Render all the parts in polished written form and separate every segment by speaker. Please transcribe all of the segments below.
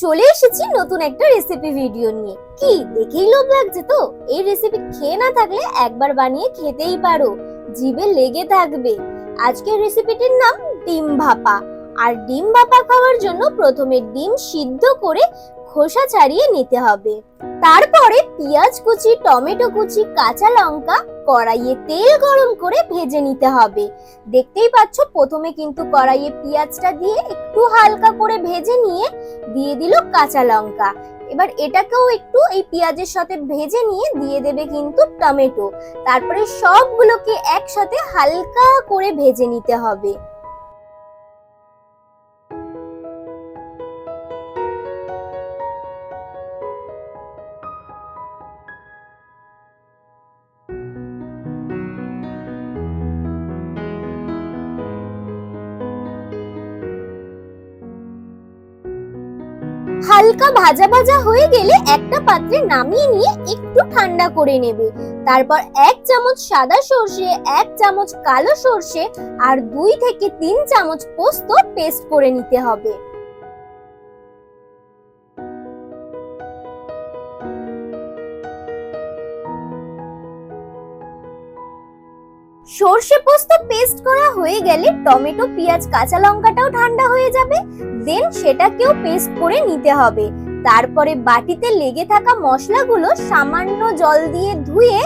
Speaker 1: চলে এসেছি নতুন একটা রেসিপি ভিডিও নিয়ে। কি দেখেই লোভ লাগছে তো? এই রেসিপি খেয়ে না থাকলে একবার বানিয়ে খেতেই পারো, জিভে লেগে থাকবে। আজকের রেসিপিটির নাম ডিম ভাপা। আর ডিম ভাপা খাওয়ার জন্য প্রথমে ডিম সিদ্ধ করে খোসা ছাড়িয়ে নিতে হবে। তারপরে পেঁয়াজ কুচি, টমেটো কুচি, কাঁচা লঙ্কা কড়াইয়ে তেল গরম করে ভেজে নিতে হবে। দেখতেই পাচ্ছ প্রথমে কিন্তু কড়াইয়ে পেঁয়াজটা দিয়ে একটু হালকা করে ভেজে নিয়ে দিয়ে দিল কাঁচা লঙ্কা। এবার এটাকেও একটু এই পেঁয়াজের সাথে ভেজে নিয়ে দিয়ে দেবে কিন্তু টমেটো। তারপরে সবগুলোকে একসাথে হালকা করে ভেজে নিতে হবে। হালকা ভাজা ভাজা হয়ে গেলে একটা পাত্রে নামিয়ে নিয়ে একটু ঠান্ডা করে নেবে। তারপর 1 চামচ সাদা সর্ষে, 1 চামচ কালো সর্ষে আর 2 থেকে 3 চামচ পোস্ত পেস্ট করে নিতে হবে। সর্ষে পোস্ত পেস্ট করা হয়ে গেলে টমেটো, পেঁয়াজ, কাঁচা লঙ্কাটাও ঠান্ডা হয়ে যাবে। দেন সেটাকেও পেস্ট করে নিতে হবে। তারপরে বাটিতে লেগে থাকা মশলাগুলো সামান্য জল দিয়ে ধুয়ে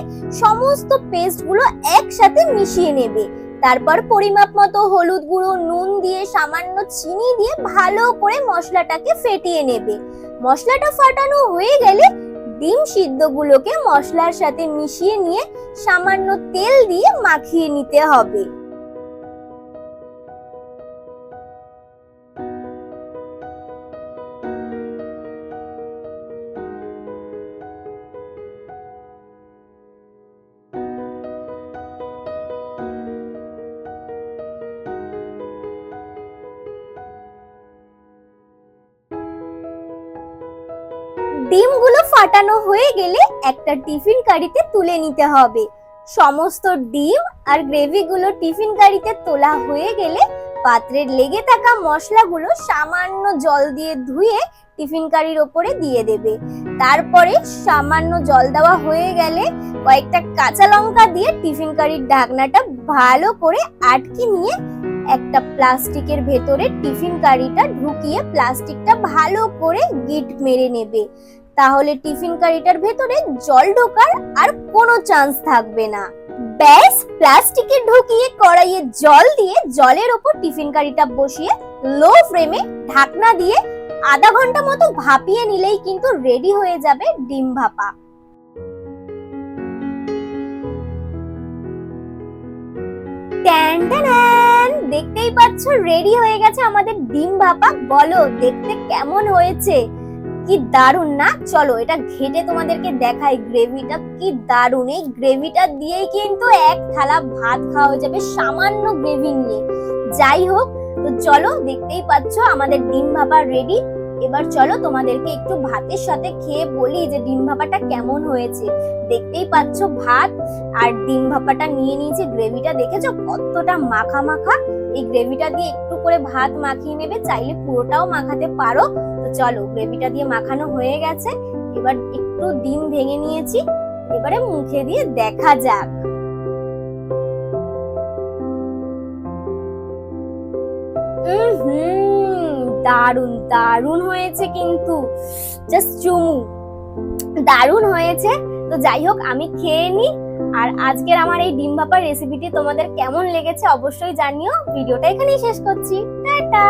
Speaker 1: সমস্ত পেস্টগুলো একসাথে মিশিয়ে নেবে। তারপর পরিমাপ মতো হলুদ গুঁড়ো, নুন দিয়ে সামান্য চিনি দিয়ে ভালো করে মশলাটাকে ফেটিয়ে নেবে। মশলাটা ফাটানো হয়ে গেলে ডিম সিদ্ধগুলোকে মশলার সাথে মিশিয়ে নিয়ে সামান্য তেল দিয়ে মাখিয়ে নিতে হবে। ডিমগুলো ফাটানো হয়ে গেলে একটা টিফিন কারিতে তুলে নিতে হবে। সমস্ত ডিম আর গ্রেভিগুলো টিফিন কারিতে তোলা হয়ে গেলে পাত্রের লেগে থাকা মশলাগুলো সামান্য জল দিয়ে ধুয়ে টিফিন কারির ওপরে দিয়ে দেবে। তারপরে সামান্য জল দেওয়া হয়ে গেলে কয়েকটা কাঁচা লঙ্কা দিয়ে টিফিন কারির ঢাকনাটা ভালো করে আটকে নিয়ে একটা প্লাস্টিকের ভেতরে টিফিন কারিটা ঢুকিয়ে প্লাস্টিকটা ভালো করে গিট মেরে নেবে। তাহলে টিফিন কারিটার ভেতরে জল ঢোকার আর কোনো চান্স থাকবে না। ব্যাস, প্লাস্টিকে ঢুকিয়ে কড়াইয়ে জল দিয়ে জলের ওপর টিফিন কারিটা বসিয়ে লো ফ্লেমে ঢাকনা দিয়ে আধা ঘন্টা মতো ভাপিয়ে নিলেই কিন্তু রেডি হয়ে যাবে ডিম ভাপা। ট্যান ট্যান, দেখতেই পাচ্ছ রেডি হয়ে গেছে আমাদের ডিম ভাপা। বলো দেখতে কেমন হয়েছে? কি দারুন না? চলো এটা ঘেটে তোমাদেরকে দেখাই। গ্রেভিটা কি দারুন! এই গ্রেভিটা দিয়েই কিন্তু এক থালা ভাত খাওয়া হয়ে যাবে সামান্য গ্রেভি নিয়ে। যাই হোক, তো চলো দেখতেই পাচ্ছ আমাদের ডিম ভাপা রেডি। এবার চলো তোমাদেরকে একটু ভাতের সাথে খেয়ে বলি যে ডিম ভাপাটা কেমন হয়েছে। দেখতেই পাচ্ছ ভাত আর ডিম ভাপাটা নিয়ে নিয়েছি। গ্রেভিটা দেখেছো কতটা মাখা মাখা? এই গ্রেভিটা দিয়ে একটু করে ভাত মাখিয়ে নেবে, চাইলে পুরোটাও মাখাতে পারো। তো চলো, গ্রেভিটা দিয়ে মাখানো হয়ে গেছে। এবার একটু ডিম ভেঙে নিয়েছি, এবারে মুখে দিয়ে দেখা যাক। দারুন দারুন হয়েছে কিন্তু, জাস্ট চুমু, দারুন হয়েছে। তো যাই হোক, আমি খেয়ে নি। আর আজকের আমার এই ডিম ভাপার রেসিপিটি তোমাদের কেমন লেগেছে অবশ্যই জানিও। ভিডিওটা এখানেই শেষ করছি। টাটা।